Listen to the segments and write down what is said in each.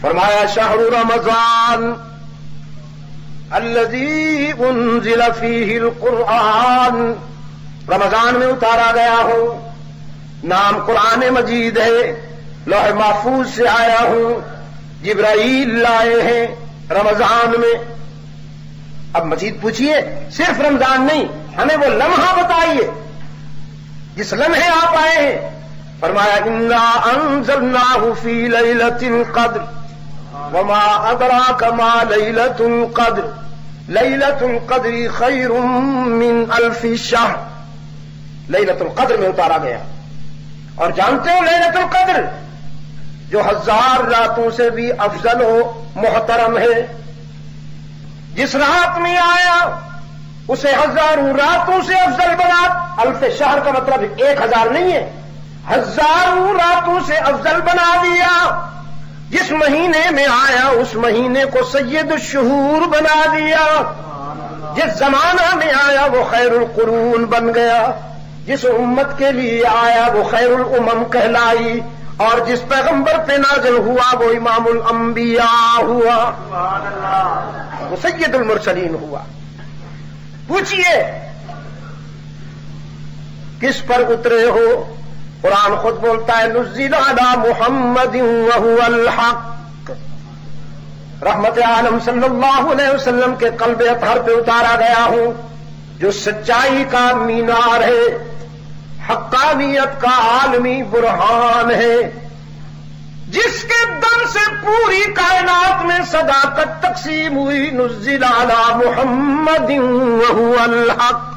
فرمایا شہر رمضان الذی انزل فیہ القرآن، رمضان میں اتارا گیا ہوں، نام قرآن مجید ہے، لوح محفوظ سے آیا ہوں، جبرائیل لائے ہیں رمضان میں۔ اب مزید پوچھئے، صرف رمضان نہیں، ہمیں وہ لمحہ بتائیے جس لمحے آپ آئے ہیں۔ فرمایا انا انزلناہ فی لیلۃ القدر وما ادراک ما لیلۃ القدر لیلۃ القدر خیر من الف شہر، لیلۃ القدر میں اتارا گیا۔ اور جانتے ہو لیلۃ القدر جو 1000 راتوں سے بھی افضل ہو، محترم ہے، جس رات میں آیا اسے 1000 راتوں سے افضل بنا۔ الف شہر کا مطلب 1000 نہیں ہے، 1000 راتوں سے افضل بنا دیا۔ جس مہینے میں آیا اس مہینے کو سید الشہور بنا دیا، جس زمانہ میں آیا وہ خیر القرون بن گیا، جس امت کے لیے آیا وہ خیر الامم کہلائی، اور جس پیغمبر پہ نازل ہوا وہ امام الانبیاء ہوا، وہ سید المرسلین ہوا۔ پوچھئے کس پر اترے ہو؟ قرآن خود بولتا ہے نزل علی محمد وہو الحق، رحمت عالم صلی اللہ علیہ وسلم کے قلب اطہر پہ اتارا گیا ہوں، جو سچائی کا مینار ہے، حقانیت کا عالمی برہان ہے، جس کے دم سے پوری کائنات میں صداقت تقسیم ہوئی۔ نزل علی محمد وہو الحق۔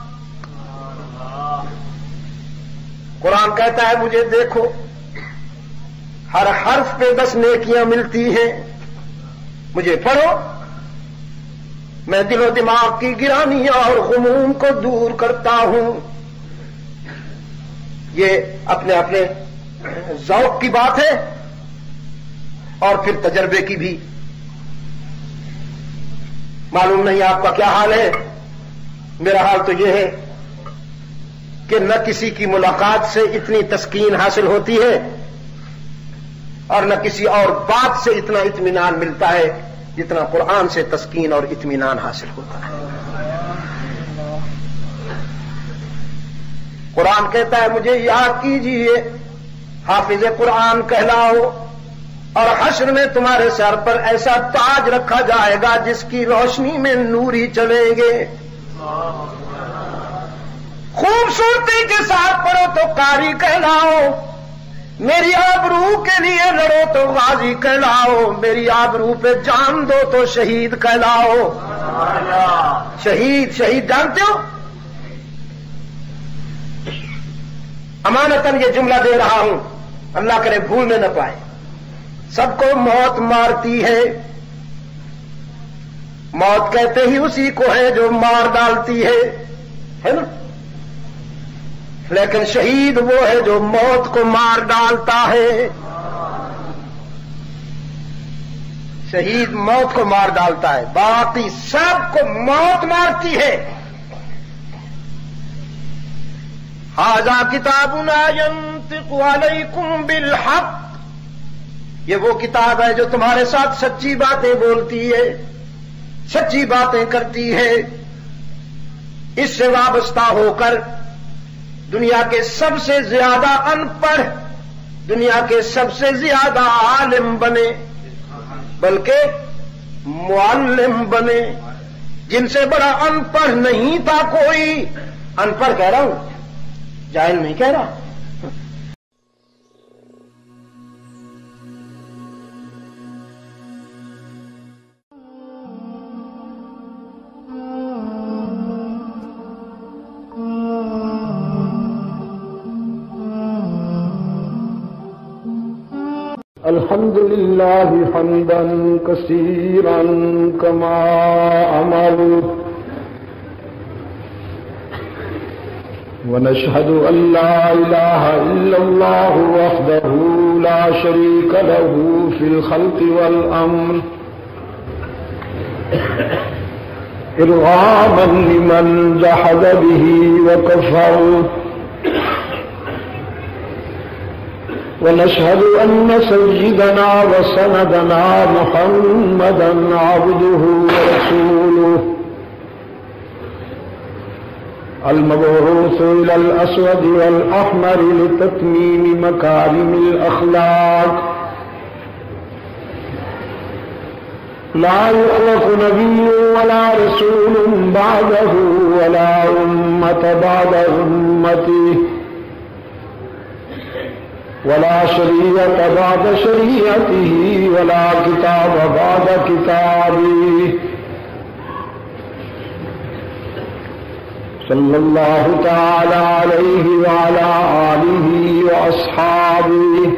قرآن کہتا ہے مجھے دیکھو، ہر حرف پہ 10 نیکیاں ملتی ہیں، مجھے پڑھو، میں دل و دماغ کی گرانیاں اور غموم کو دور کرتا ہوں۔ یہ اپنے اپنے ذوق کی بات ہے اور پھر تجربے کی بھی۔ معلوم نہیں آپ کا کیا حال ہے، میرا حال تو یہ ہے کہ نہ کسی کی ملاقات سے اتنی تسکین حاصل ہوتی ہے اور نہ کسی اور بات سے اتنا اطمینان ملتا ہے جتنا قرآن سے تسکین اور اطمینان حاصل ہوتا ہے۔ قرآن کہتا ہے مجھے یاد کیجئے، حافظ قرآن کہلاؤ، اور حشر میں تمہارے سر پر ایسا تاج رکھا جائے گا جس کی روشنی میں نوری چلیں گے۔ خوبصورتی کے ساتھ پڑھو تو قاری کہلاؤ، میری آبرو کے لیے لڑو تو غازی کہلاؤ، میری آبرو پہ جان دو تو شہید کہلاؤ۔ شہید جانتے ہو؟ امانتاً یہ جملہ دے رہا ہوں، اللہ کرے بھولنے نہ پائے۔ سب کو موت مارتی ہے، موت کہتے ہی اسی کو ہے جو مار ڈالتی ہے نا؟ لیکن شہید وہ ہے جو موت کو مار ڈالتا ہے۔ شہید موت کو مار ڈالتا ہے، باقی سب کو موت مارتی ہے۔ ھذا کتابنا ینطق علیکم بالحق، یہ وہ کتاب ہے جو تمہارے ساتھ سچی باتیں بولتی ہے، سچی باتیں کرتی ہے۔ اس سے وابستہ ہو کر دنیا کے سب سے زیادہ ان پڑھ، دنیا کے سب سے زیادہ عالم بنے، بلکہ معلم بنے۔ جن سے بڑا ان پڑھ نہیں تھا کوئی، ان پڑھ کہہ رہا ہوں، جاہل نہیں کہہ رہا۔ الحمد لله حمدا كثيرا كما أمر، ونشهد أن لا إله إلا الله وحده لا شريك له في الخلق والأمر، إرغاما لمن جحد به وكفر، ونشهد أن سيدنا وسندنا محمدا عبده ورسوله المبعوث إلى الأسود والأحمر لتتميم مكارم الأخلاق لا يخلق نبي ولا رسول بعده ولا أمة بعد أمته ولا شريعة بعد شريعته ولا كتاب بعد كتابه صلى الله تعالى عليه وعلى آله وأصحابه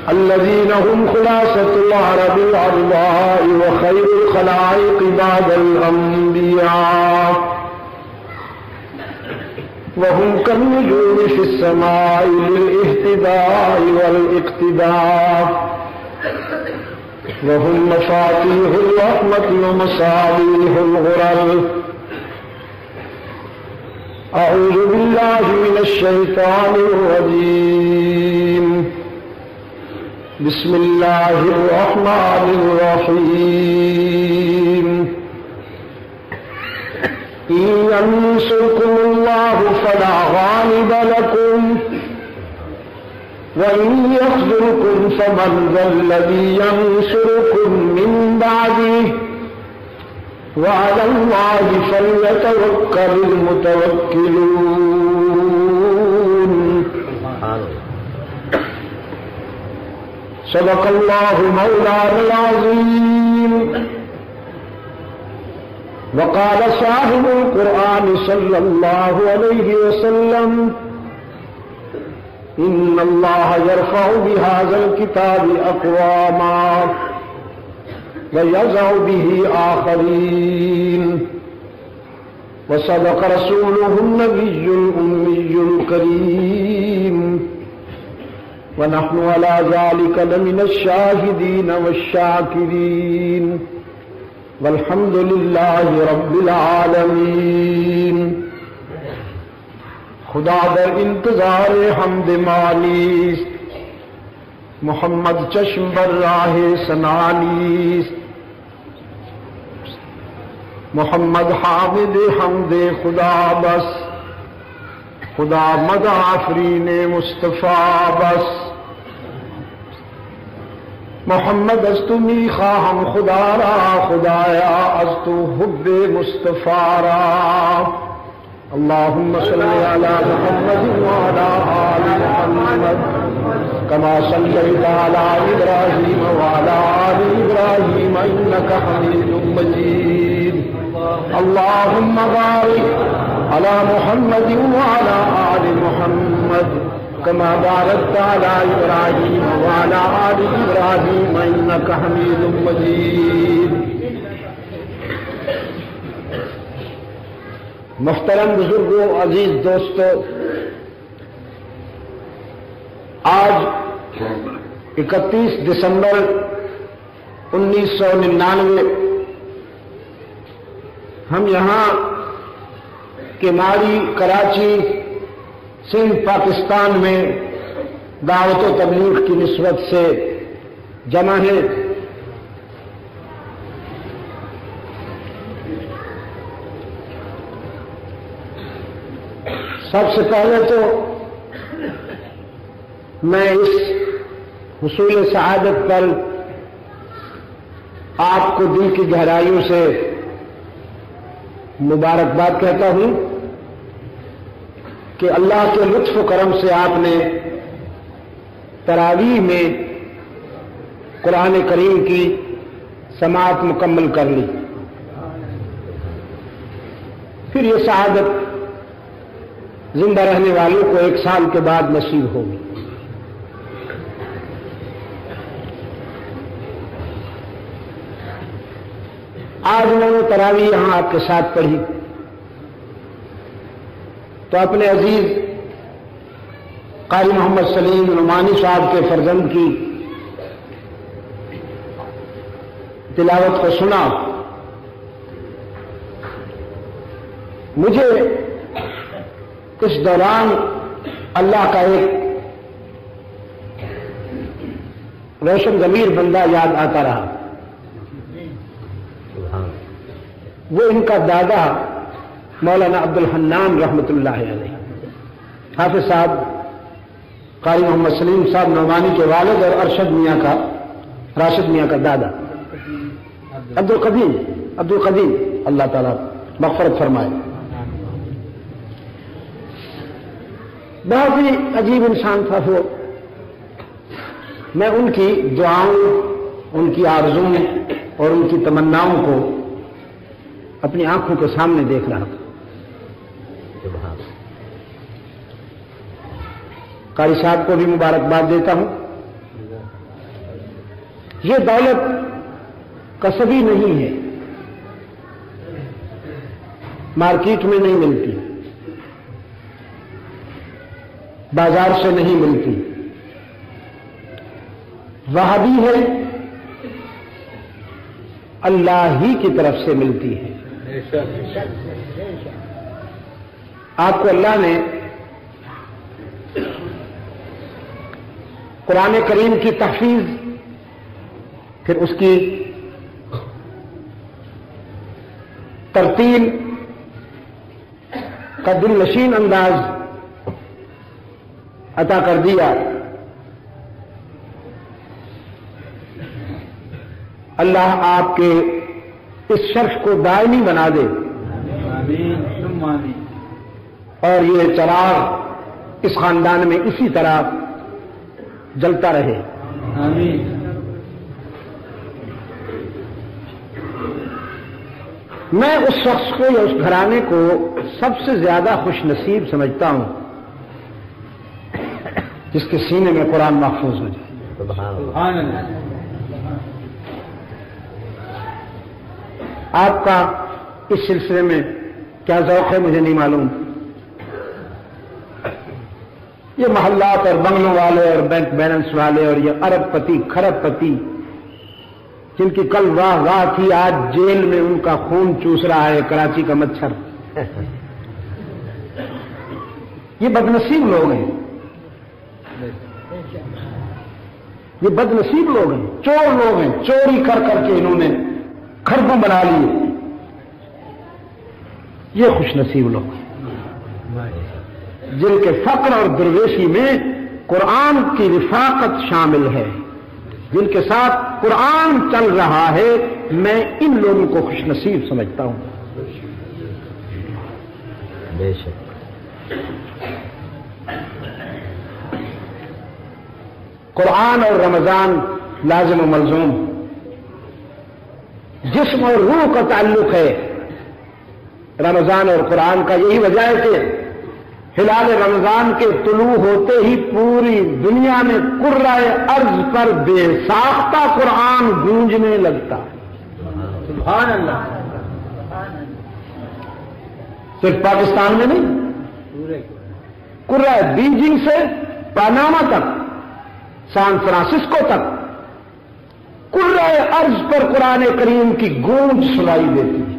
الذين هم خلاصة العرب العرباء وخير الخلائق بعد الأنبياء وهم كالنجوم في السماء للاهتداء والاقتداء وهم مفاتيح الرحمة ومصابيح الغرر أعوذ بالله من الشيطان الرجيم بسم الله الرحمن الرحيم إن ينصركم الله فلا غالب لكم وإن يخذلكم فمن ذا الذي ينصركم من بعده وعلى الله فليتوكل المتوكلون صدق الله مولانا العظيم وقال صاحب القرآن صلى الله عليه وسلم إن الله يرفع بهذا الكتاب أقواما ويضع به آخرين وصدق رسوله النبي الأمي الكريم ونحن على ذلك لمن الشاهدين والشاكرين والحمد لله رب العالمین۔ خدا در انتظار حمد مالیست، محمد چشم بر راہ سنانیست، محمد حامد حمد خدا بس، خدا مدح آفرین مصطفیٰ بس، محمد از تو میخواهم خدا را، خدایا از تو حب مصطفیٰ را۔ اللهم صل على محمد وعلى آل محمد كما صليت على إبراهيم وعلى آل إبراهيم إنك حميد مجيد۔ اللهم بارك على محمد وعلى آل محمد كما باركت على إبراهيم وعلى آل إبراهيم إنك حميد مجيد۔ محترم بزرگوں، عزیز دوستو، آج 31 دسمبر 1999 ہم یہاں کیماری کراچی سندھ پاکستان میں دعوت و تبلیغ کی نسبت سے جمع ہیں۔ سب سے پہلے تو میں اس حصول سعادت پر آپ کو دل کی گہرائیوں سے مبارکباد کہتا ہوں کہ اللہ کے لطف و کرم سے آپ نے تراویح میں قرآن کریم کی سماعت مکمل کر لی، پھر یہ سعادت زندہ رہنے والوں کو 1 سال کے بعد نصیب ہوگی۔ آج میں نے تراویح یہاں آپ کے ساتھ پڑھی تو اپنے عزیز قاری محمد سلیم نعمانی صاحب کے فرزند کی تلاوت کو سنا۔ مجھے اس دوران اللہ کا ایک روشن ضمیر بندہ یاد آتا رہا. وہ ان کا دادا مولانا عبد الحنان رحمۃ اللہ علیہ، حافظ صاحب قاری محمد سلیم صاحب نعمانی کے والد اور راشد میاں کا دادا عبد القدیم اللہ تعالیٰ مغفرت فرمائے. بہت ہی عجیب انسان تھا وہ. میں ان کی دعاؤں، ان کی آرزوؤں اور ان کی تمناؤں کو اپنی آنکھوں کے سامنے دیکھ رہا تھا. قاری صاحب کو بھی مبارکباد دیتا ہوں. یہ دولت کسبی نہیں ہے، مارکیٹ میں نہیں ملتی، بازار سے نہیں ملتی، وہابی ہے، اللہ ہی کی طرف سے ملتی ہے. آپ کو اللہ نے قرآن کریم کی تحفیظ، پھر اس کی ترتیل کا دل نشین انداز عطا کر دیا. اللہ آپ کے اس شرف کو دائمی بنا دے اور یہ چراغ اس خاندان میں اسی طرح جلتا رہے. آمین. میں اس شخص کو یا اس گھرانے کو سب سے زیادہ خوش نصیب سمجھتا ہوں جس کے سینے میں قرآن محفوظ ہو جائے. سبحان اللہ. آپ کا اس سلسلے میں کیا ذوق ہے مجھے نہیں معلوم. یہ محلات اور بنگلوں والے اور بینک بیلنس والے اور یہ ارب پتی کھرب پتی جن کی کل واہ واہ تھی، آج جیل میں ان کا خون چوس رہا ہے کراچی کا مچھر. یہ بدنصیب لوگ ہیں، یہ بدنصیب لوگ ہیں، چور لوگ ہیں. چوری کر کر کے انہوں نے خربوں بنا لیے. یہ خوش نصیب لوگ ہیں جن کے فقر اور درویشی میں قرآن کی رفاقت شامل ہے، جن کے ساتھ قرآن چل رہا ہے. میں ان لوگوں کو خوش نصیب سمجھتا ہوں. بے شک. قرآن اور رمضان لازم و ملزوم، جسم اور روح کا تعلق ہے رمضان اور قرآن کا. یہی وجہ ہے کہ ہلال رمضان کے طلوع ہوتے ہی پوری دنیا میں قرۂ ارض پر بے ساختہ قرآن گونجنے لگتا ہے. سبحان اللہ. صرف پاکستان میں نہیں، قرۂ بیجنگ سے پاناما تک، سان فرانسسکو تک قرۂ ارض پر قرآن کریم کی گونج سنائی دیتی ہے.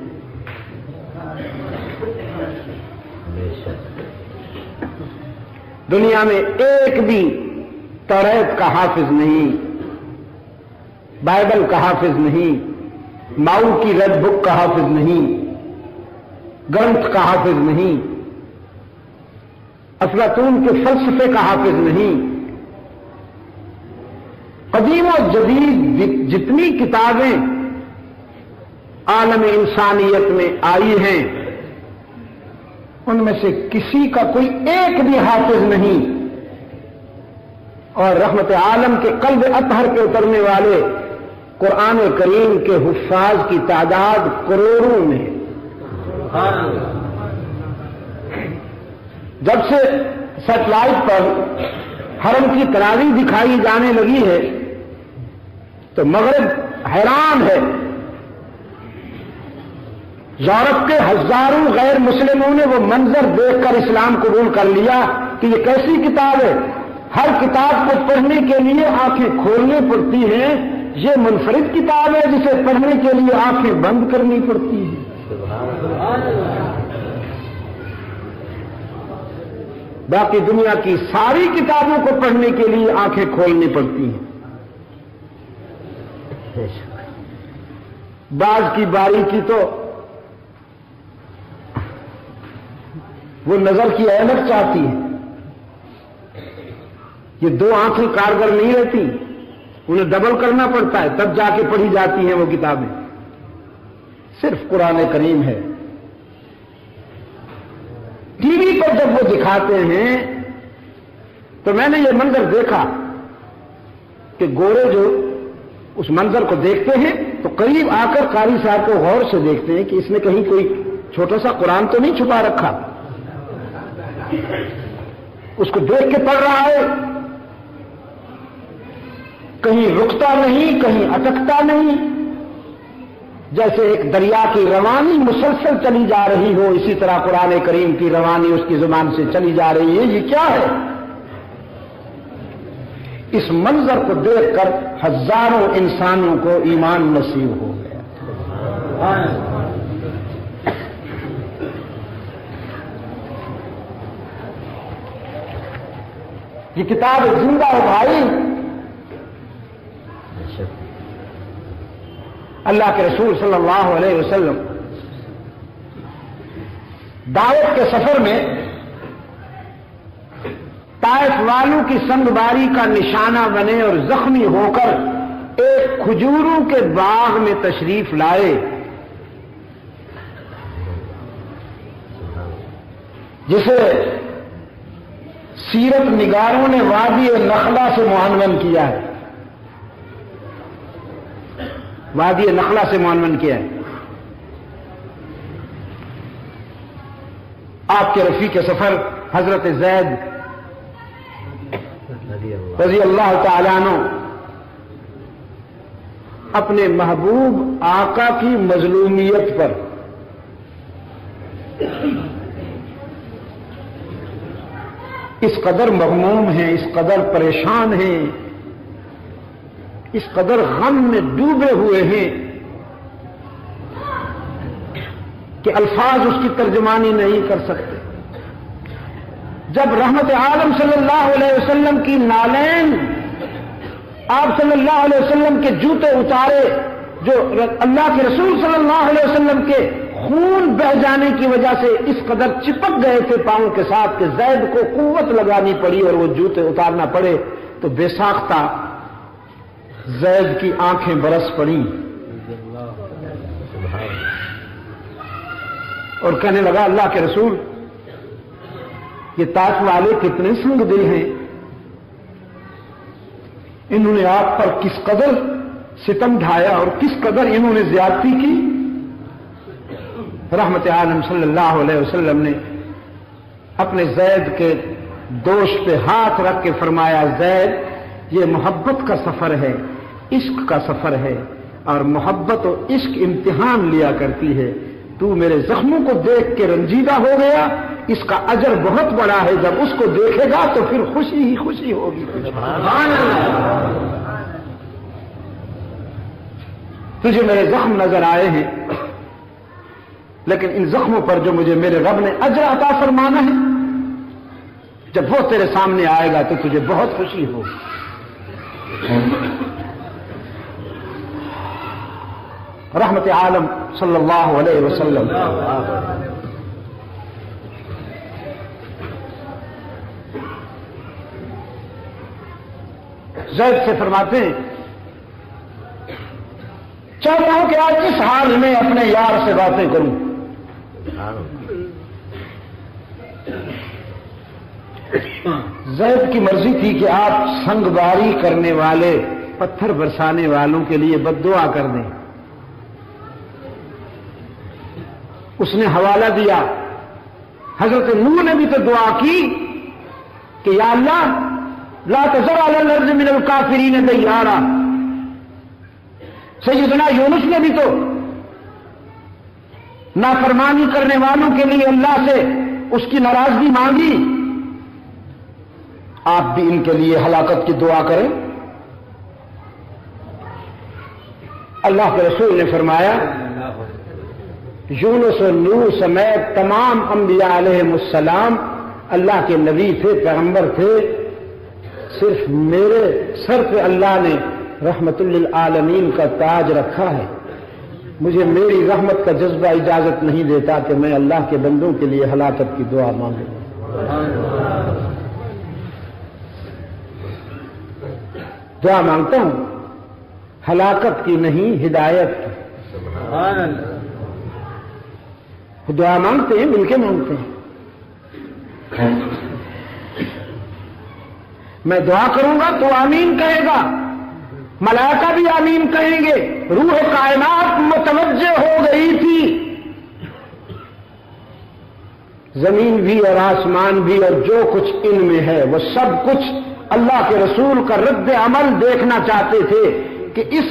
دنیا میں ایک بھی توریت کا حافظ نہیں، بائبل کا حافظ نہیں، ماؤ کی ریڈ بک کا حافظ نہیں، گرنتھ کا حافظ نہیں، افلاطون کے فلسفے کا حافظ نہیں. قدیم و جدید جتنی کتابیں عالم انسانیت میں آئی ہیں ان میں سے کسی کا کوئی ایک بھی حافظ نہیں. اور رحمت عالم کے قلب اطہر کے اترنے والے قرآن کریم کے حفاظ کی تعداد کروڑوں میں. جب سے سیٹلائٹ پر حرم کی تراویح دکھائی جانے لگی ہے تو مغرب حیران ہے. یورپ کے ہزاروں غیر مسلموں نے وہ منظر دیکھ کر اسلام قبول کر لیا کہ یہ کیسی کتاب ہے. ہر کتاب کو پڑھنے کے لیے آنکھیں کھولنی پڑتی ہیں، یہ منفرد کتاب ہے جسے پڑھنے کے لیے آنکھیں بند کرنی پڑتی ہیں. باقی دنیا کی ساری کتابوں کو پڑھنے کے لیے آنکھیں کھولنی پڑتی ہیں. بعض کی باریکی تو وہ نظر کی اینک چاہتی ہے. یہ دو آنکھیں کارگر نہیں رہتی، انہیں ڈبل کرنا پڑتا ہے تب جا کے پڑھی جاتی ہیں وہ کتابیں. صرف قرآن کریم ہے. ٹی وی پر جب وہ دکھاتے ہیں تو میں نے یہ منظر دیکھا کہ گورے جو اس منظر کو دیکھتے ہیں تو قریب آ کر قاری صاحب کو غور سے دیکھتے ہیں کہ اس نے کہیں کوئی چھوٹا سا قرآن تو نہیں چھپا رکھا. اس کو دیکھ کے پڑھ رہا ہے، کہیں رکتا نہیں، کہیں اٹکتا نہیں، جیسے ایک دریا کی روانی مسلسل چلی جا رہی ہو، اسی طرح قرآن کریم کی روانی اس کی زبان سے چلی جا رہی ہے. یہ کیا ہے؟ اس منظر کو دیکھ کر ہزاروں انسانوں کو ایمان نصیب ہو گیا. یہ کتاب زندہ ہے بھائی. اللہ کے رسول صلی اللہ علیہ وسلم دعوت کے سفر میں طائف والوں کی سنگباری کا نشانہ بنے اور زخمی ہو کر ایک کھجوروں کے باغ میں تشریف لائے جسے سیرت نگاروں نے وادی نخلا سے معنون کیا ہے. وادی نخلا سے معنون کیا ہے. آپ کے رفیق سفر حضرت زید رضی اللہ تعالیٰ عنہ اپنے محبوب آقا کی مظلومیت پر اس قدر مغموم ہیں، اس قدر پریشان ہیں، اس قدر غم میں ڈوبے ہوئے ہیں کہ الفاظ اس کی ترجمانی نہیں کر سکتے. جب رحمت عالم صلی اللہ علیہ وسلم کی نالین، آپ صلی اللہ علیہ وسلم کے جوتے اتارے جو اللہ کے رسول صلی اللہ علیہ وسلم کے خون بہ جانے کی وجہ سے اس قدر چپک گئے تھے پاؤں کے ساتھ کہ زید کو قوت لگانی پڑی اور وہ جوتے اتارنا پڑے، تو بے ساختہ زید کی آنکھیں برس پڑیں اور کہنے لگا اللہ کے رسول یہ طائف والے کتنے سنگ دل ہیں، انہوں نے آپ پر کس قدر ستم ڈھایا اور کس قدر انہوں نے زیادتی کی. رحمت عالم صلی اللہ علیہ وسلم نے اپنے زید کے دوش پہ ہاتھ رکھ کے فرمایا زید یہ محبت کا سفر ہے، عشق کا سفر ہے، اور محبت و عشق امتحان لیا کرتی ہے. تو میرے زخموں کو دیکھ کے رنجیدہ ہو گیا، اس کا اجر بہت بڑا ہے، جب اس کو دیکھے گا تو پھر خوشی ہی خوشی ہوگی. تجھے میرے زخم نظر آئے ہیں، لیکن ان زخموں پر جو مجھے میرے رب نے اجر عطا فرمانا ہے، جب وہ تیرے سامنے آئے گا تو تجھے بہت خوشی ہوگی. رحمت عالم صلی اللہ علیہ وسلم زید سے فرماتے ہیں چاہتا ہوں کہ آج اس حال میں اپنے یار سے باتیں کروں. زید کی مرضی تھی کہ آپ سنگ باری کرنے والے، پتھر برسانے والوں کے لیے بد دعا کر دیں. اس نے حوالہ دیا. حضرت نوح نے بھی تو دعا کی کہ یا اللہ لا تذر علی الارض من الکافرین دیارا. سیدنا یونس نے بھی تو نافرمانی کرنے والوں کے لیے اللہ سے اس کی ناراضگی مانگی. آپ بھی ان کے لیے ہلاکت کی دعا کریں. اللہ کے رسول نے فرمایا یونس و نوح سمیت تمام انبیاء علیہ السلام اللہ کے نبی تھے، پیغمبر تھے. صرف میرے سر پہ اللہ نے رحمت للعالمین کا تاج رکھا ہے، مجھے میری رحمت کا جذبہ اجازت نہیں دیتا کہ میں اللہ کے بندوں کے لیے ہلاکت کی دعا مانگوں۔ دعا مانگتا ہوں ہلاکت کی نہیں، ہدایت کی۔ دعا مانگتے ہیں، مل کے مانگتے ہیں۔ میں دعا کروں گا تو آمین کہے گا، ملائکہ بھی آمین کہیں گے، روح کائنات متوجہ ہو گئی تھی، زمین بھی اور آسمان بھی اور جو کچھ ان میں ہے وہ سب کچھ اللہ کے رسول کا رد عمل دیکھنا چاہتے تھے کہ اس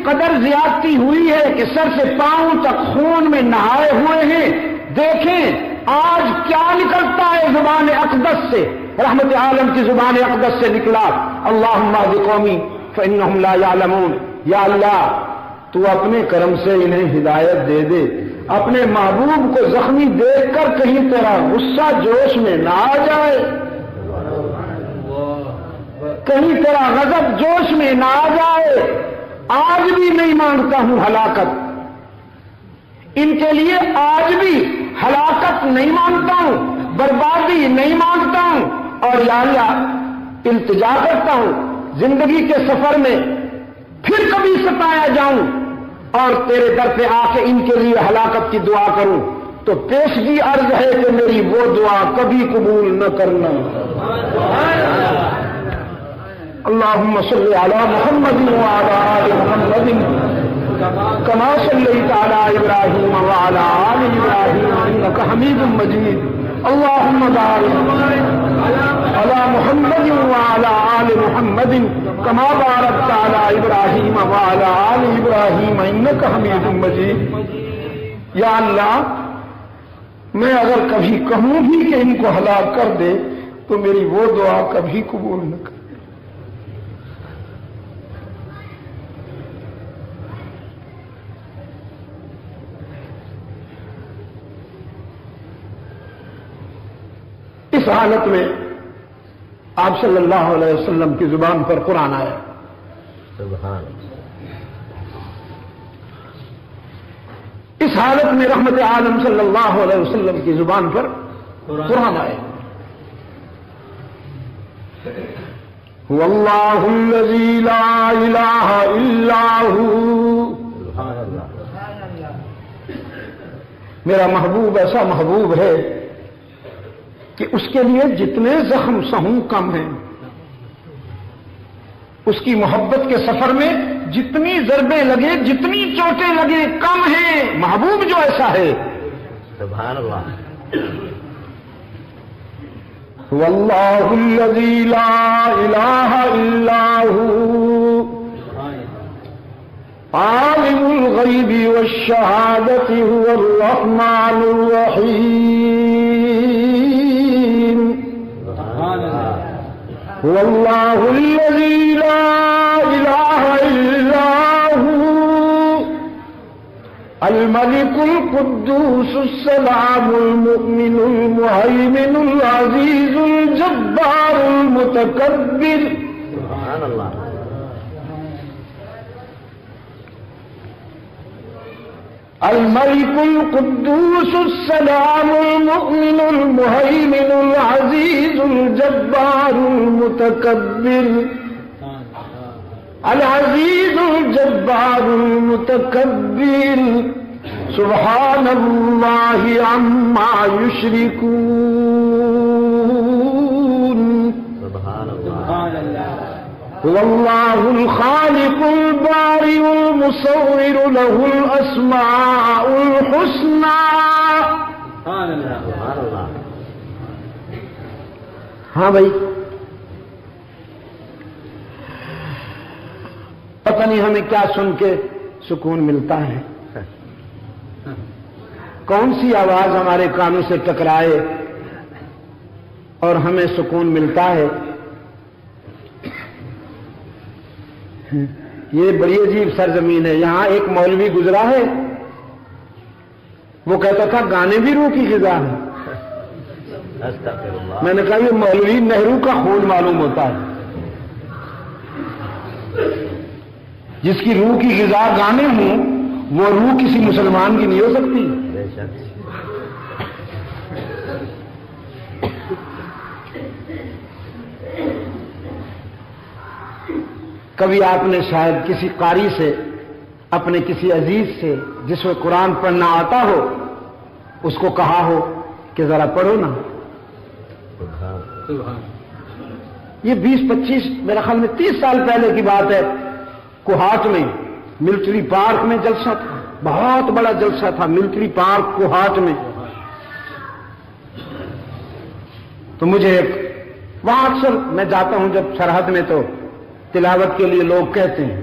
قدر زیادتی ہوئی ہے کہ سر سے پاؤں تک خون میں نہائے ہوئے ہیں۔ دیکھیں آج کیا نکلتا ہے زبان اقدس سے، رحمت عالم کی زبان اقدس سے نکلا، اللہم اہد قومی فانہم لا یعلمون۔ یا اللہ تو اپنے کرم سے انہیں ہدایت دے دے، اپنے محبوب کو زخمی دیکھ کر کہیں تیرا غصہ جوش میں نہ آ جائے، کہیں تیرا غضب جوش میں نہ آ جائے۔ آج بھی نہیں مانگتا ہوں ہلاکت، ان کے لیے آج بھی ہلاکت نہیں مانگتا ہوں، بربادی نہیں مانگتا ہوں، اور یا اللہ التجا کرتا ہوں زندگی کے سفر میں پھر کبھی ستایا جاؤں اور تیرے در پہ آ کے ان کے لیے ہلاکت کی دعا کروں تو پیشگی عرض ہے کہ میری وہ دعا کبھی قبول نہ کرنا۔ اللہم صلی علی محمد وعلی آل محمد کما صلیت علی ابراہیم وعلی آل ابراہیم انک حمید مجید۔ اللہم بارک علی محمد وعلی آل محمد کما بارکت علی ابراہیم وعلی آل ابراہیم انک حمید مجید۔ یا اللہ میں اگر کبھی کہوں بھی کہ ان کو ہلاک کر دے تو میری وہ دعا کبھی قبول نہ کر۔ اس حالت میں آپ صلی اللہ علیہ وسلم کی زبان پر قرآن آیا۔ سبحان اس حالت میں رحمت عالم صلی اللہ علیہ وسلم کی زبان پر قرآن آیا۔ هو اللہ الذی لا الہ الا ہو۔ میرا محبوب ایسا محبوب ہے کہ اس کے لیے جتنے زخم سہوں کم ہیں، اس کی محبت کے سفر میں جتنی ضربیں لگے، جتنی چوٹیں لگے کم ہیں، محبوب جو ایسا ہے۔ سبحان اللہ۔ واللہ الذی لا الہ الا ہو عالم الغیب والشہادۃ هو الرحمن الرحیم۔ هو اللہ الذی لا الہ الا هو الملک القدوس السلام المؤمن المہیمن العزیز الجبار المتکبر۔ سبحان اللہ۔ الملك القدوس السلام المؤمن المهيمن العزيز الجبار المتكبر العزيز الجبار المتكبر سبحان الله عما يشركون۔ سبحان اللہ۔ هو الله الخالق البارئ المصور له الأسماء الحسنى۔ سبحان اللہ۔ ہاں بھائی، پتہ نہیں ہمیں کیا سن کے سکون ملتا ہے، کون سی آواز ہمارے کانوں سے ٹکرائے اور ہمیں سکون ملتا ہے۔ یہ بڑی عجیب سرزمین ہے۔ یہاں ایک مولوی گزرا ہے، وہ کہتا تھا گانے بھی روح کی غذا ہے۔ میں نے کہا یہ مولوی نہرو کا خون معلوم ہوتا ہے۔ جس کی روح کی غذا گانے ہوں وہ روح کسی مسلمان کی نہیں ہو سکتی. بے شک. کبھی آپ نے شاید کسی قاری سے اپنے کسی عزیز سے جس کو قرآن پڑھنا آتا ہو اس کو کہا ہو کہ ذرا پڑھو نا. یہ 20-25 میرا خیال میں 30 سال پہلے کی بات ہے. کوہاٹ میں ملٹری پارک میں جلسہ تھا, بہت بڑا جلسہ تھا ملٹری پارک کوہاٹ میں. تو مجھے وہاں اکثر میں جاتا ہوں جب سرحد میں تو تلاوت کے لیے لوگ کہتے ہیں.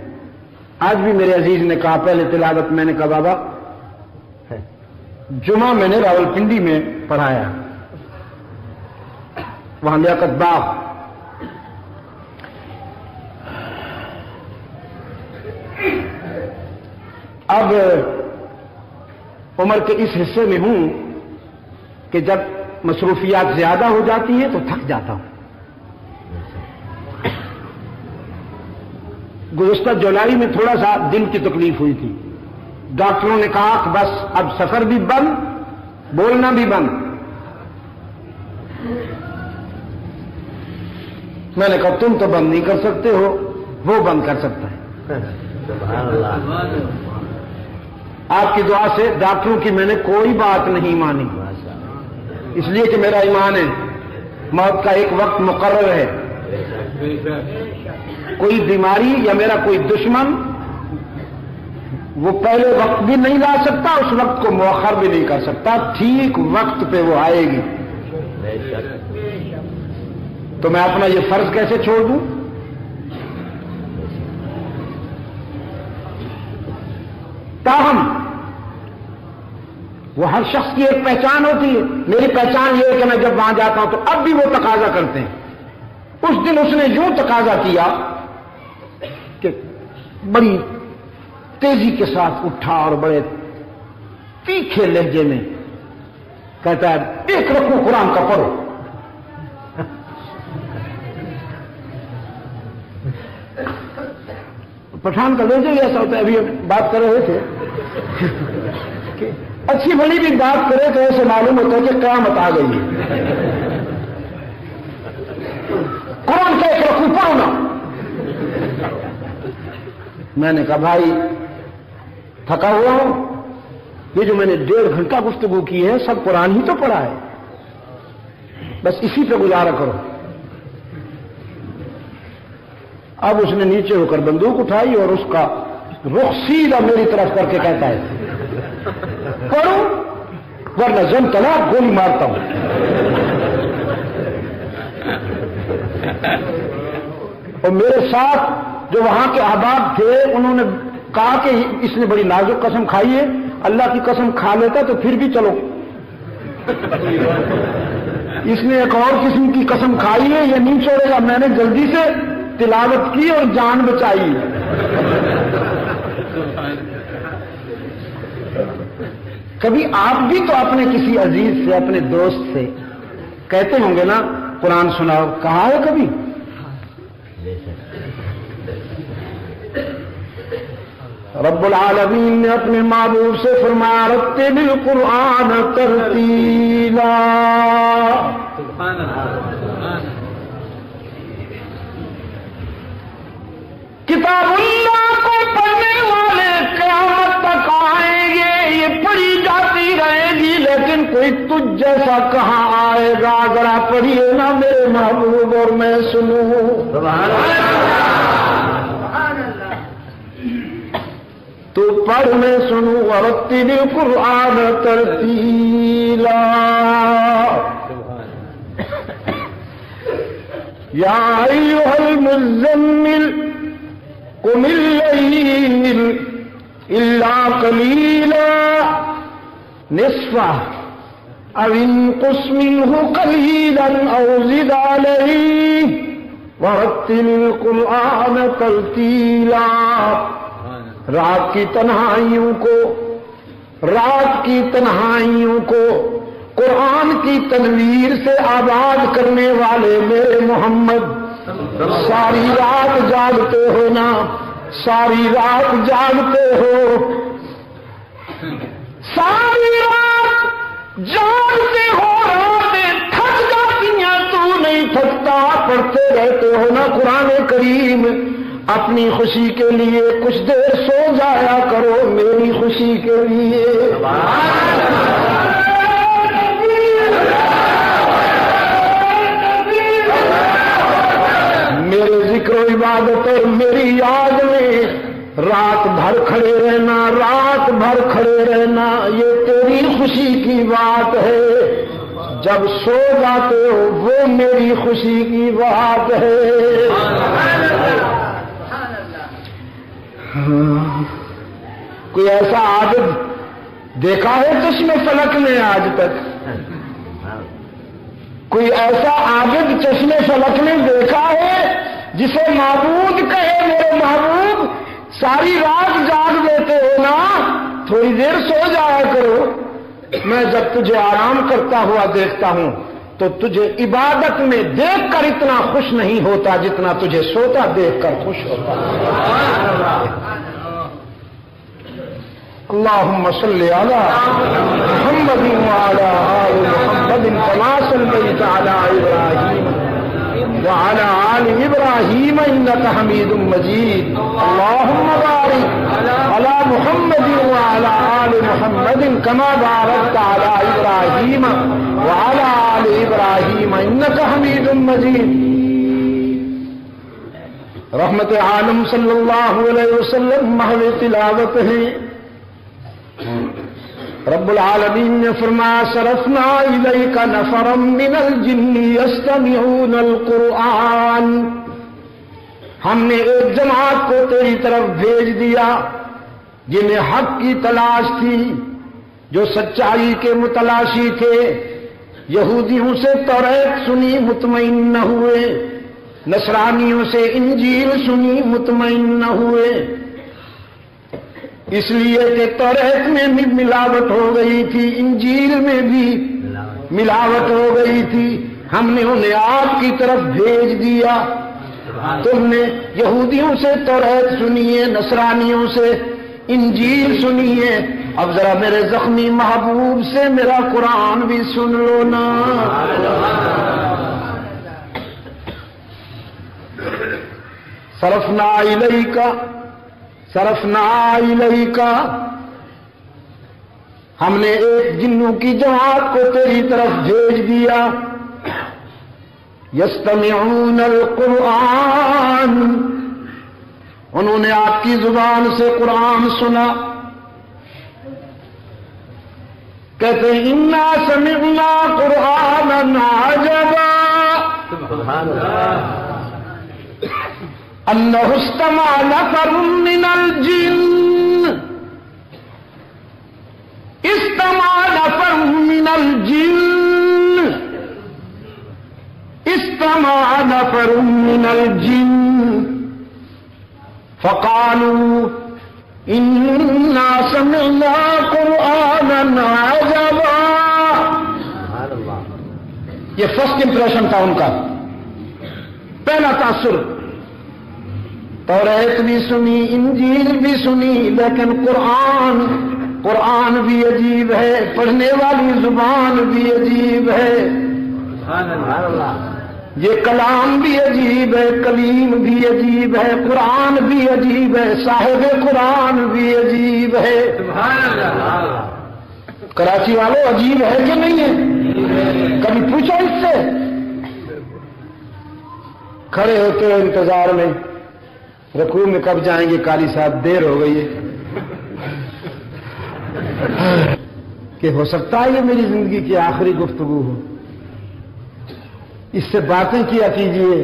آج بھی میرے عزیز نے کہا پہلے تلاوت, میں نے کہا بابا جمعہ میں نے راولپنڈی میں پڑھایا, وہاں لیاقت باغ. اب عمر کے اس حصے میں ہوں کہ جب مصروفیات زیادہ ہو جاتی ہیں تو تھک جاتا ہوں. گزشتہ جولائی میں تھوڑا سا دل کی تکلیف ہوئی تھی. ڈاکٹروں نے کہا کہ بس اب سفر بھی بند, بولنا بھی بند. میں نے کہا تم تو بند نہیں کر سکتے ہو, وہ بند کر سکتا ہے. سبحان اللہ. آپ کی دعا سے ڈاکٹروں کی میں نے کوئی بات نہیں مانی, اس لیے کہ میرا ایمان ہے موت کا ایک وقت مقرر ہے. کوئی بیماری یا میرا کوئی دشمن وہ پہلے وقت بھی نہیں لا سکتا, اس وقت کو مؤخر بھی نہیں کر سکتا. ٹھیک وقت پہ وہ آئے گی. تو میں اپنا یہ فرض کیسے چھوڑ دوں؟ تاہم وہ ہر شخص کی ایک پہچان ہوتی ہے. میری پہچان یہ ہے کہ میں جب وہاں جاتا ہوں تو اب بھی وہ تقاضا کرتے ہیں. اس دن اس نے یوں تقاضا کیا کہ بڑی تیزی کے ساتھ اٹھا اور بڑے تیکھے لہجے میں کہتا ہے ایک رکوع قرآن کا پڑھو. پٹھان کا لہجہ ہی ایسا ہوتا ہے. ابھی بات کر رہے تھے کہ اچھی بڑی بھی بات کرے تو ایسے معلوم ہوتا ہے کہ قیامت آ گئی ہے. قرآن کا ایک رکوع پڑھو نا. میں نے کہا بھائی تھکا ہوا ہوں, یہ جو میں نے 1.5 گھنٹہ گفتگو کی ہے سب قرآن ہی تو پڑھا ہے, بس اسی پہ گزارا کرو. اب اس نے نیچے ہو کر بندوق اٹھائی اور اس کا رخ سیدھا میری طرف کر کے کہتا ہے پڑھو ورنہ زن طلاق گولی مارتا ہوں. اور میرے ساتھ جو وہاں کے احباب تھے انہوں نے کہا کہ اس نے بڑی نازک قسم کھائی ہے, اللہ کی قسم کھا لیتا تو پھر بھی چلو. اس نے ایک اور قسم کی قسم کھائی ہے, یہ نہیں چھوڑے گا. میں نے جلدی سے تلاوت کی اور جان بچائی. کبھی آپ بھی تو اپنے کسی عزیز سے اپنے دوست سے کہتے ہوں گے نا قرآن سناؤ, کہا ہے کبھی؟ رب العالمین نے اپنے محبوب سے فرمایا رتل القرآن ترتیلا. کتاب اللہ کو پڑھنے والے قیامت تک آئیں گے, یہ پڑھی جاتی رہے گی, لیکن کوئی تجھ جیسا کہاں آئے گا. ذرا پڑھیے نا میرے محبوب اور میں سنوں. سبحان اللہ. تو پڑھ میں سنوں ورتل القرآن ترتیلا. یا ایھا المزمل قم الليل إلا قليلا نصفه أو انقص منه قليلا أو زد عليه ورتل القرآن ترتيلا. رات کی تنہائیوں کو قرآن کی تنویر سے آباد کرنے والے میرے محمد ساری رات جاگتے ہو نا، ساری رات جاگتے ہو، ساری رات جاگتے ہو، راتیں تھک جاتی ہیں، تو نہیں تھکتا، پڑھتے رہتے ہو نا قرآن کریم۔ اپنی خوشی کے لیے کچھ دیر سو جایا کرو، میری خوشی کے لیے۔ میرے ذکر و عبادت اور میری یاد میں رات بھر کھڑے رہنا، رات بھر کھڑے رہنا، یہ تیری خوشی کی بات ہے۔ جب سو جاتے ہو وہ میری خوشی کی بات ہے۔ کوئی ایسا عابد دیکھا ہے چشمے فلک نے آج تک؟ کوئی ایسا عابد چشمے فلک نے دیکھا ہے جسے معبود کہے میرے محبوب ساری رات جاگ دیتے ہو نا، تھوڑی دیر سو جایا کرو۔ میں جب تجھے آرام کرتا ہوا دیکھتا ہوں تو تجھے عبادت میں دیکھ کر اتنا خوش نہیں ہوتا جتنا تجھے سوتا دیکھ کر خوش ہوتا۔ اللهم صل على محمد وعلى آل محمد كما صليت على إبراهيم وعلى آل إبراهيم إنك حميد مجيد۔ اللهم بارك على محمد وعلى آل محمد كما باركت على إبراهيم وعلى آل إبراهيم إنك حميد مجيد۔ رحمت عالم صلی اللہ علیہ وسلم محو تلاوت ہے۔ رب العالمین نے فرمایا صرفنا الیک نفرا من الجن یستمعون القرآن، ہم نے ایک جماعت کو تیری طرف بھیج دیا جنہیں حق کی تلاش تھی، جو سچائی کے متلاشی تھے۔ یہودیوں سے توریت سنی مطمئن نہ ہوئے، نصرانیوں سے انجیل سنی مطمئن نہ ہوئے، اس لیے کہ توریت میں بھی ملاوٹ ہو گئی تھی، انجیل میں بھی ملاوٹ ہو گئی تھی۔ ہم نے انہیں آپ کی طرف بھیج دیا۔ تم نے یہودیوں سے توریت سنی ہے، نصرانیوں سے انجیل سنی ہے، اب ذرا میرے زخمی محبوب سے میرا قرآن بھی سن لو نا۔ صرفنا الیک، صرفنا الیک، ہم نے ایک جنوں کی جماعت کو تیری طرف بھیج دیا۔ یستمعون القرآن، انہوں نے آپ کی زبان سے قرآن سنا، کہتے ہیں انا سمعنا قرآنا عجبا انہ استمع نفر من الجن، استمع نفر من الجن، استمع نفر من الجن فقالوا انا سمعنا قرآنا عجبا۔ یہ فرسٹ امپریشن تھا ان کا، پہلا تاثر۔ توریت بھی سنی، انجیل بھی سنی، لیکن قرآن بھی عجیب ہے، پڑھنے والی زبان بھی عجیب ہے، یہ کلام بھی عجیب ہے، کلیم بھی عجیب ہے، قرآن بھی عجیب ہے، صاحب قرآن بھی عجیب ہے۔ کراچی والوں عجیب ہے کہ نہیں ہے؟ کبھی پوچھو اس سے؟ کھڑے ہوتے ہیں انتظار میں، رکوع میں کب جائیں گے قاری صاحب، دیر ہو گئی ہے، کہ ہو سکتا ہے یہ میری زندگی کی آخری گفتگو ہو، اس سے باتیں کیا کیجئے،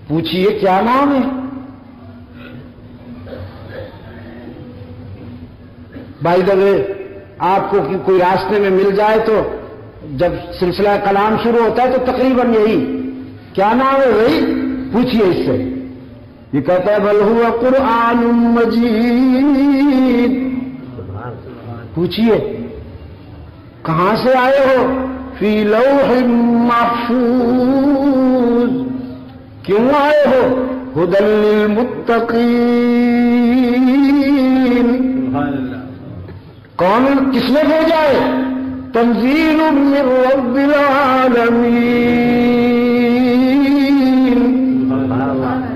پوچھئے کیا نام ہے۔ بھائی دبے آپ کو کوئی راستے میں مل جائے تو جب سلسلہ کلام شروع ہوتا ہے تو تقریباً یہی، کیا نام ہے بھائی، پوچھئے اس سے، یہ کہتا ہے بل ہوا قرآن مجید۔ پوچھئے کہاں سے آئے ہو، فی لوح محفوظ. کیوں آئے ہو؟ ہدی للمتقین. کون کس نے بھیجا ہے؟ تنزیل من رب العالمین.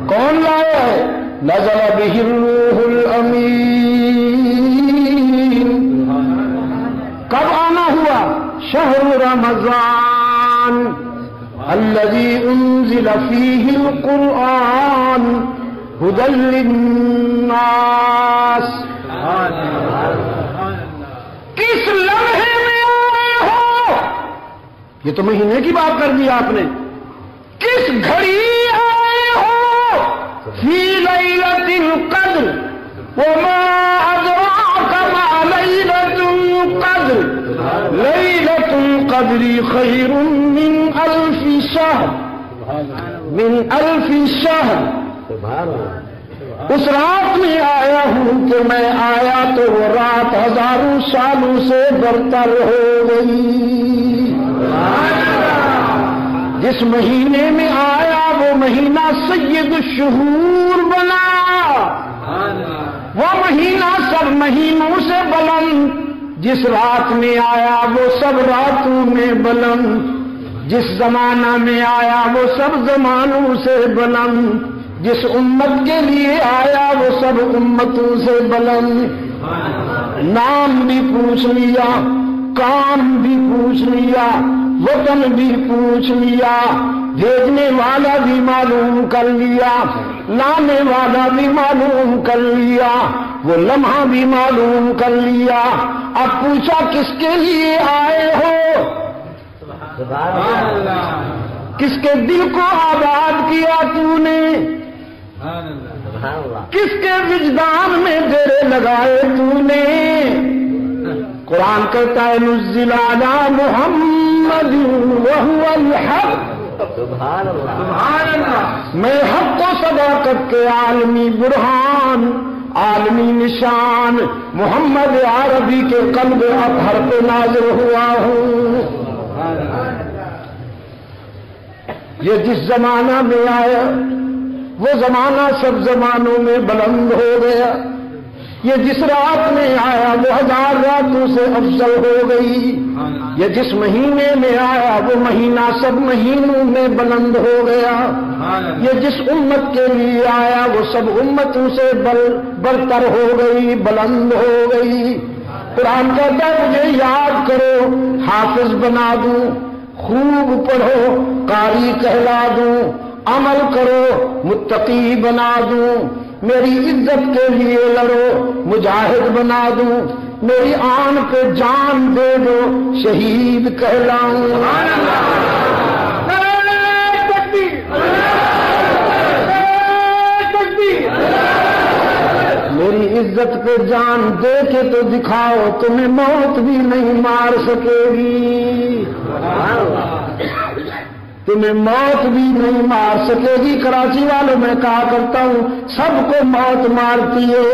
کون لایا ہے؟ نزل بہ الروح الامین. کب آنا ہوا؟ شہر رمضان الذی انزل فیہ القرآن ھدی للناس. کس لمحے میں آئے ہو؟ یہ تو مہینے کی بات کر دی آپ نے. کس گھڑی آئے ہو؟ فی لیلۃ القدر. وما ادراک ما لیلۃ القدر. لیلۃ القدر خیر من الف شہر. من الف شہر. اس رات میں آیا ہوں کہ میں آیا تو وہ رات ہزاروں سالوں سے برتر ہو گئی. جس مہینے میں آیا وہ مہینہ سید الشہور بنا. وہ مہینہ سب مہینوں سے بلند. جس رات میں آیا وہ سب راتوں میں بلند. جس زمانہ میں آیا وہ سب زمانوں سے بلند. جس امت کے لیے آیا وہ سب امتوں سے بلند. نام بھی پوچھ لیا, کام بھی پوچھ لیا, وطن بھی پوچھ لیا, بھیجنے والا بھی معلوم کر لیا, لانے والا بھی معلوم کر لیا, وہ لمحہ بھی معلوم کر لیا. اب پوچھا کس کے لیے آئے ہو؟ کس کے دل کو آباد کیا تو نے؟ کس کے وجدان میں ڈیرے لگائے تو نے؟ قرآن کہتا ہے نزل علی محمد وہو الحق. سبحان اللہ. میں حق و صداقت کے عالمی برہان, عالمی نشان محمد عربی کے قلب اطہر پہ نازل ہوا ہوں. یہ جس زمانہ میں آیا وہ زمانہ سب زمانوں میں بلند ہو گیا. یہ جس رات میں آیا وہ ہزار راتوں سے افضل ہو گئی. یہ جس مہینے میں آیا وہ مہینہ سب مہینوں میں بلند ہو گیا. یہ جس امت کے لیے آیا وہ سب امتوں سے برتر ہو گئی, بلند ہو گئی. قرآن کہتا ہے مجھے یاد کرو, حافظ بنا دوں, خوب پڑھو, قاری کہلا دوں, عمل کرو, متقی بنا دوں, میری عزت کے لیے لڑو, مجاہد بنا دوں, میری آن پہ جان دے دو, شہید کہلاؤں. میری عزت پہ جان دے کے تو دکھاؤ, تمہیں موت بھی نہیں مار سکے گی. تمہیں موت بھی نہیں مار سکے گی. کراچی والوں میں کہا کرتا ہوں سب کو موت مارتی ہے,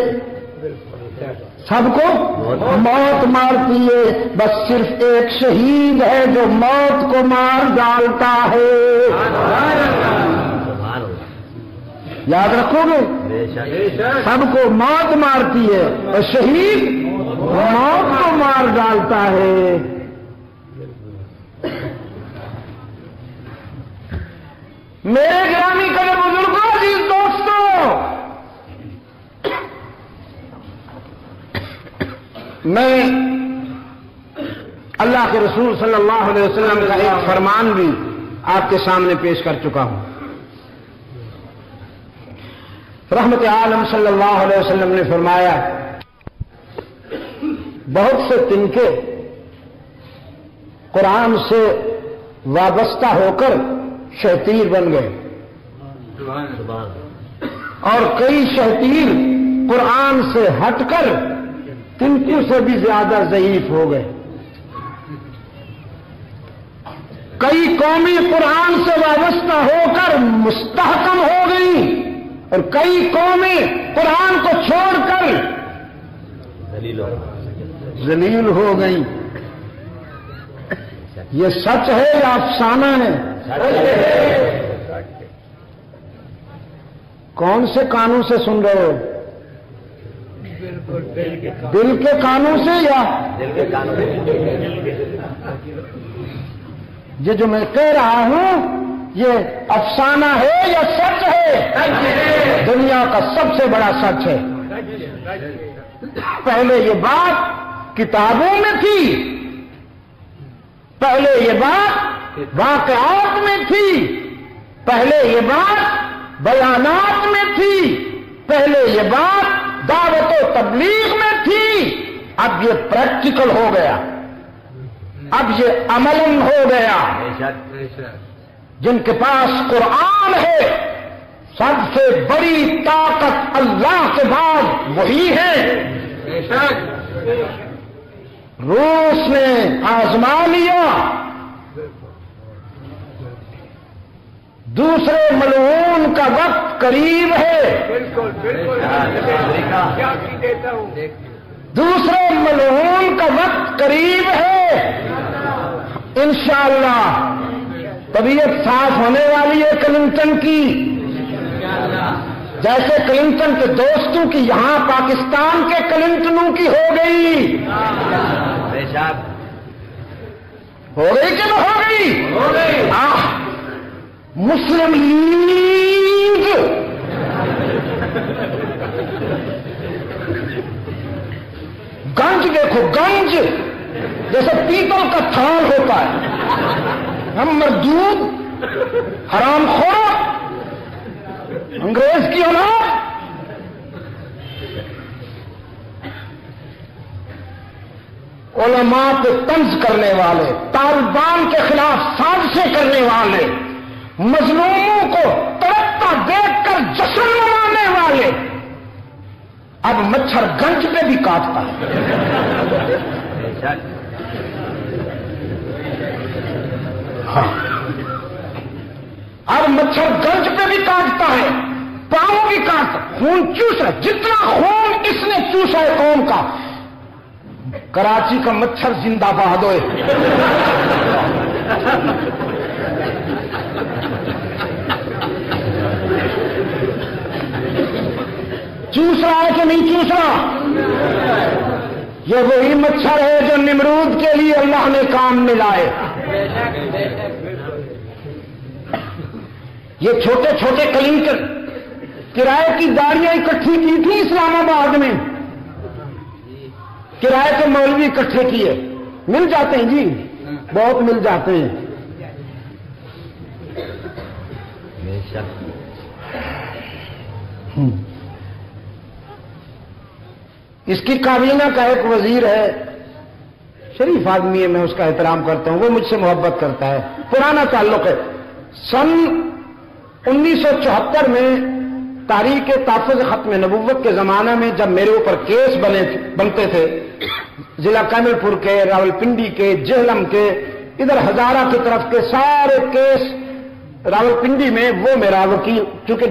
سب کو موت مارتی ہے, بس صرف ایک شہید ہے جو موت کو مار ڈالتا ہے. یاد رکھو گے, سب کو موت مارتی ہے اور شہید موت کو مار ڈالتا ہے. میرے گرامی قدر بزرگوں, عزیز دوستوں, میں اللہ کے رسول صلی اللہ علیہ وسلم کا ایک فرمان بھی آپ کے سامنے پیش کر چکا ہوں. رحمت عالم صلی اللہ علیہ وسلم نے فرمایا بہت سے تنکے قرآن سے وابستہ ہو کر شہتیر بن گئے اور کئی شہتیر قرآن سے ہٹ کر تنکوں سے بھی زیادہ ضعیف ہو گئے. کئی قومیں قرآن سے وابستہ ہو کر مستحکم ہو گئی اور کئی قومیں قرآن کو چھوڑ کر ذلیل ہو گئیں. یہ سچ ہے یا افسانہ ہے؟ کون سے کانوں سے سن رہے ہو؟ دل کے کانوں سے یا یہ جو میں کہہ رہا ہوں یہ افسانہ ہے یا سچ ہے؟ دنیا کا سب سے بڑا سچ ہے۔ پہلے یہ بات کتابوں میں تھی، پہلے یہ بات واقعات میں تھی، پہلے یہ بات بیانات میں تھی، پہلے یہ بات دعوت و تبلیغ میں تھی، اب یہ پریکٹیکل ہو گیا، اب یہ عملاً ہو گیا۔ جن کے پاس قرآن ہے سب سے بڑی طاقت اللہ کے بعد وہی ہے۔ روس نے آزما لیا، دوسرے ملعون کا وقت قریب ہے، دوسرے ملعون کا وقت قریب ہے۔ انشاءاللہ طبیعت صاف ہونے والی ہے کلنٹن کی، جیسے کلنٹن کے دوستوں کی یہاں پاکستان کے کلنٹنوں کی ہو گئی۔ ہو گئی کہ نہ ہو گئی؟ مسلم لیگ گنج دیکھو، گنج جیسے پیتل کا تھال ہوتا ہے، ہم مردود حرام خور انگریز کی اولاد، علماء پہ طنز کرنے والے، طالبان کے خلاف سازشیں کرنے والے، مظلوموں کو تڑپتا دیکھ کر جشن منانے والے، اب مچھر گنج پہ بھی کاٹتا ہے۔ ہاں، اب مچھر گنج پہ بھی کاٹتا ہے، پاؤں بھی کاٹتا، خون چوس رہا، جتنا خون اس نے چوسا ہے قوم کا۔ کراچی کا مچھر زندہ باد ہوئے۔ چوس رہا ہے کہ نہیں چوس رہا؟ یہ وہی مچھر ہے جو نمرود کے لیے اللہ نے کام میں لائے۔ یہ چھوٹے چھوٹے کلنٹر کرائے کی گاڑیاں اکٹھی کی تھی اسلام آباد میں، کرائے کے مولوی اکٹھے کیے، مل جاتے ہیں جی، بہت مل جاتے ہیں۔ اس کی کابینہ کا ایک وزیر ہے، شریف آدمی ہے، میں اس کا احترام کرتا ہوں، وہ مجھ سے محبت کرتا ہے، پرانا تعلق ہے۔ سن 1974 میں تاریخ تحفظ ختم نبوت کے زمانہ میں جب میرے اوپر کیس بنتے تھے، ضلع کامل پور کے، راولپنڈی کے، جہلم کے، ادھر ہزارہ کی طرف کے سارے کیس راولپنڈی میں، وہ میرا وکیل، چونکہ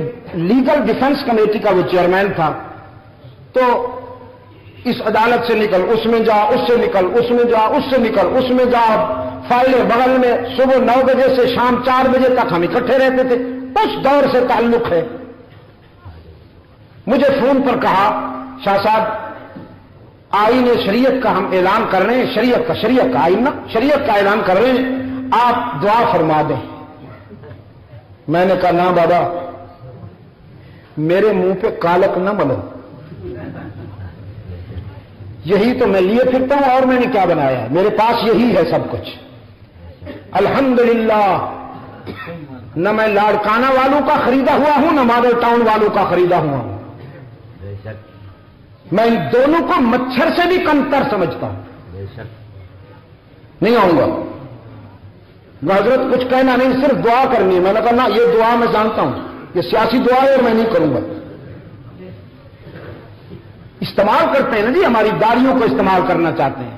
لیگل ڈیفنس کمیٹی کا وہ چیئرمین تھا، تو اس عدالت سے نکل اس میں جا، اس سے نکل اس میں جا، اس سے نکل اس میں جا، فائلیں بغل میں، صبح 9 بجے سے شام 4 بجے تک ہم اکٹھے رہتے تھے، اس دور سے تعلق ہے۔ مجھے فون پر کہا، شاہ صاحب آئین شریعت کا ہم اعلان کر رہے ہیں، شریعت کا آئین، شریعت کا اعلان کر رہے ہیں، آپ دعا فرما دیں۔ میں نے کہا نا بابا، میرے منہ پہ کالک نہ ملو، یہی تو میں لیے پھرتا ہوں، اور میں نے کیا بنایا، میرے پاس یہی ہے سب کچھ، الحمدللہ۔ نہ میں لاڑکانہ والوں کا خریدا ہوا ہوں، نہ ماڈل ٹاؤن والوں کا خریدا ہوا ہوں، میں ان دونوں کو مچھر سے بھی کمتر سمجھتا ہوں۔ نہیں آؤں گا، حضرت کچھ کہنا نہیں، صرف دعا کرنی ہے۔ میں نے کہا نا، یہ دعا میں جانتا ہوں، یہ سیاسی دعا ہے اور میں نہیں کروں گا۔ استعمال کرتے ہیں نا جی، ہماری داڑھیوں کو استعمال کرنا چاہتے ہیں،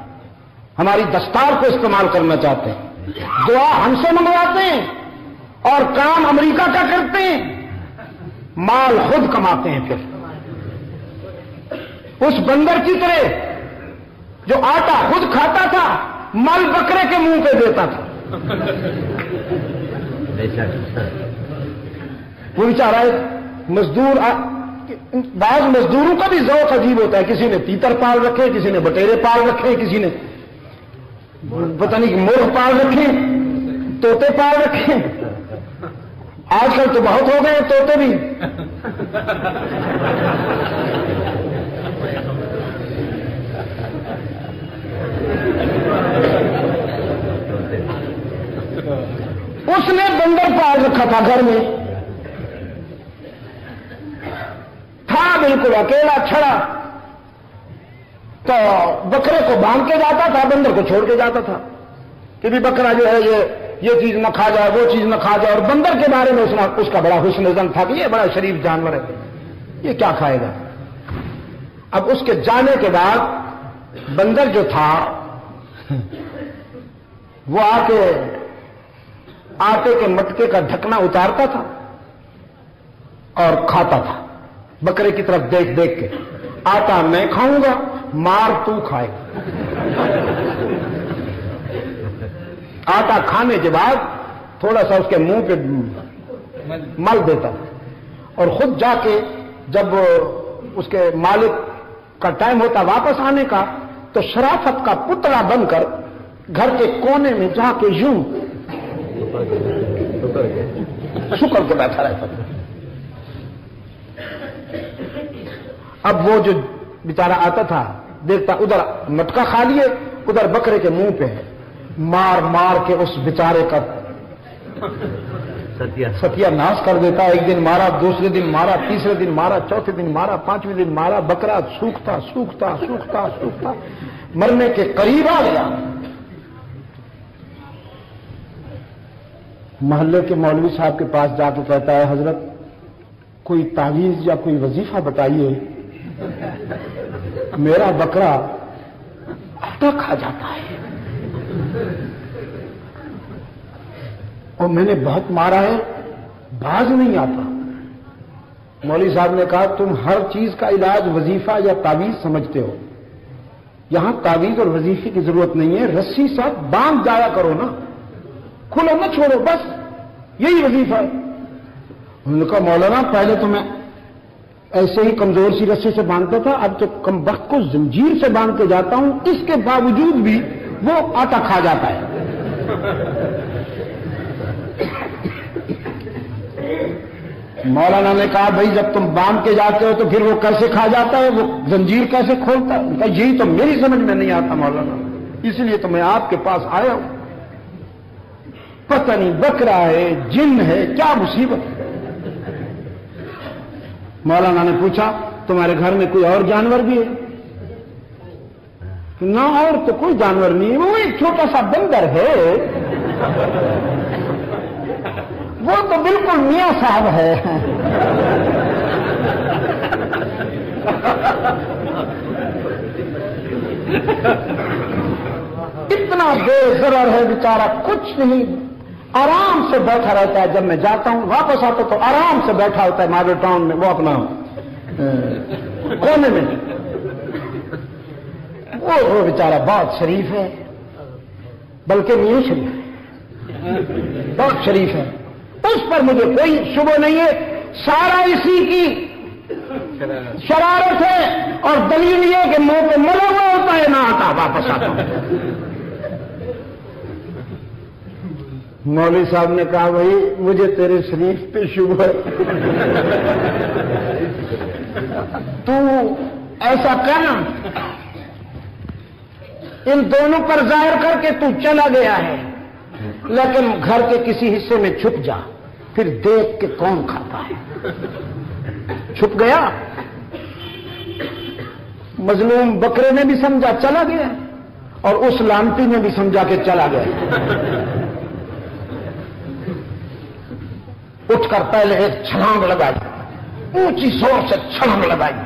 ہماری دستار کو استعمال کرنا چاہتے ہیں، دعا ہم سے منگواتے ہیں اور کام امریکہ کا کرتے ہیں، مال خود کماتے ہیں۔ پھر اس بندر کی طرح جو آٹا خود کھاتا تھا، مل بکرے کے منہ پہ دیتا تھا۔ وہ بیچارہ مزدور، بعض مزدوروں کا بھی ذوق عجیب ہوتا ہے، کسی نے تیتر پال رکھے، کسی نے بٹیرے پال رکھے، کسی نے پتہ نہیں مرغ پال رکھے، طوطے پال رکھے، آج کل تو بہت ہو گئے طوطے بھی۔ اس نے بندر پال رکھا تھا گھر میں، تھا بالکل اکیلا چھڑا، تو بکرے کو باندھ کے جاتا تھا، بندر کو چھوڑ کے جاتا تھا کہ بھی بکرا جو ہے یہ چیز نہ کھا جائے، وہ چیز نہ کھا جائے، اور بندر کے بارے میں اس کا بڑا حسن ظن تھا کہ یہ بڑا شریف جانور ہے، یہ کیا کھائے گا۔ اب اس کے جانے کے بعد بندر جو تھا وہ آ کے آٹے کے مٹکے کا ڈھکنا اتارتا تھا اور کھاتا تھا، بکرے کی طرف دیکھ دیکھ کے، آٹا میں کھاؤں گا، مار تو کھائے گا۔ آٹا کھانے کے بعد تھوڑا سا اس کے منہ پہ مل دیتا تھا، اور خود جا کے جب اس کے مالک کا ٹائم ہوتا واپس آنے کا تو شرافت کا پتلا بن کر گھر کے کونے میں جا کے یوں شکر کے بیٹھا رہتا تھا۔ اب وہ جو بیچارہ آتا تھا دیکھتا ادھر مٹکا کھا لیے، ادھر بکرے کے منہ پہ مار مار کے اس بیچارے کا ستیہ ناش کر دیتا۔ ایک دن مارا، دوسرے دن مارا، تیسرے دن مارا، چوتھے دن مارا، پانچویں دن مارا، بکرا سوکھتا سوکھتا سوکھتا سوکھتا مرنے کے قریب آ گیا۔ محلے کے مولوی صاحب کے پاس جا کے کہتا ہے، حضرت کوئی تعویذ یا کوئی وظیفہ بتائیے، میرا بکرا آٹا کھا جاتا ہے اور میں نے بہت مارا ہے، باز نہیں آتا۔ مولوی صاحب نے کہا، تم ہر چیز کا علاج وظیفہ یا تعویذ سمجھتے ہو، یہاں تعویذ اور وظیفے کی ضرورت نہیں ہے، رسی ساتھ باندھ جایا کرو نا، کھلو نہ چھوڑو، بس یہی وظیفہ ہے۔ انہوں نے کہا، مولانا پہلے تو میں ایسے ہی کمزور سی رسی سے باندھتا تھا، اب تو کم وقت کو زنجیر سے باندھ کے جاتا ہوں، اس کے باوجود بھی وہ آٹا کھا جاتا ہے۔ مولانا نے کہا، بھائی جب تم باندھ کے جاتے ہو تو پھر وہ کیسے کھا جاتا ہے، وہ زنجیر کیسے کھولتا ہے؟ کہا، یہی تو میری سمجھ میں نہیں آتا مولانا، اس لیے تو میں آپ کے پاس آیا ہوں، پتہ نہیں بکرا ہے، جن ہے، کیا مصیبت ہے۔ مولانا نے پوچھا، تمہارے گھر میں کوئی اور جانور بھی ہے؟ نہ، اور تو کوئی جانور نہیں ہے، وہ ایک چھوٹا سا بندر ہے، وہ تو بالکل میاں صاحب ہے۔ اتنا بے ضرر ہے بیچارہ، کچھ نہیں، آرام سے بیٹھا رہتا ہے۔ جب میں جاتا ہوں واپس آتا تو آرام سے بیٹھا ہوتا ہے ماڈل ٹاؤن میں، وہ اپنا کونے میں۔ وہ بیچارہ بہت شریف ہے، بلکہ میاں شریف ہے، بہت شریف ہے، اس پر مجھے کوئی شبہ نہیں ہے، سارا اسی کی شرارت ہے، اور دلیل یہ کہ منہ پہ ملا ہوا ہوتا ہے، نہ آتا واپس آتا ہوں۔ مولوی صاحب نے کہا، بھائی مجھے تیرے شریف پہ شبہ ہے، تو ایسا کہنا، ان دونوں پر ظاہر کر کے تو چلا گیا ہے، لیکن گھر کے کسی حصے میں چھپ جا، پھر دیکھ کے کون کھاتا ہے۔ چھپ گیا، مظلوم بکرے نے بھی سمجھا چلا گیا، اور اس لانتی نے بھی سمجھا کہ چلا گیا۔ اٹھ کر پہلے ایک چھلانگ لگائی، اونچی زور سے چھلانگ لگائی،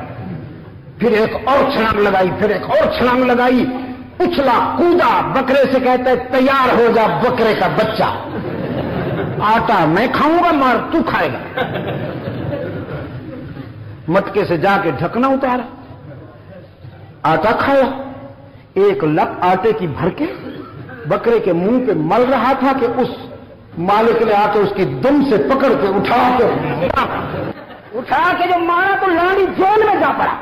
پھر ایک اور چھلانگ لگائی، پھر ایک اور چھلانگ لگائی، اچھلا کودا، بکرے سے کہتا ہے، تیار ہو جا بکرے کا بچہ، آٹا میں کھاؤں گا، مار تو کھائے گا۔ مٹکے سے جا کے ڈھکنا اتارا، آٹا کھایا، ایک لپ آٹے کی بھر کے بکرے کے منہ پہ مل رہا تھا کہ اس مالک نے آ کے اس کی دم سے پکڑ کے اٹھا کے جو مارا تو لانی جیل میں جا پڑا.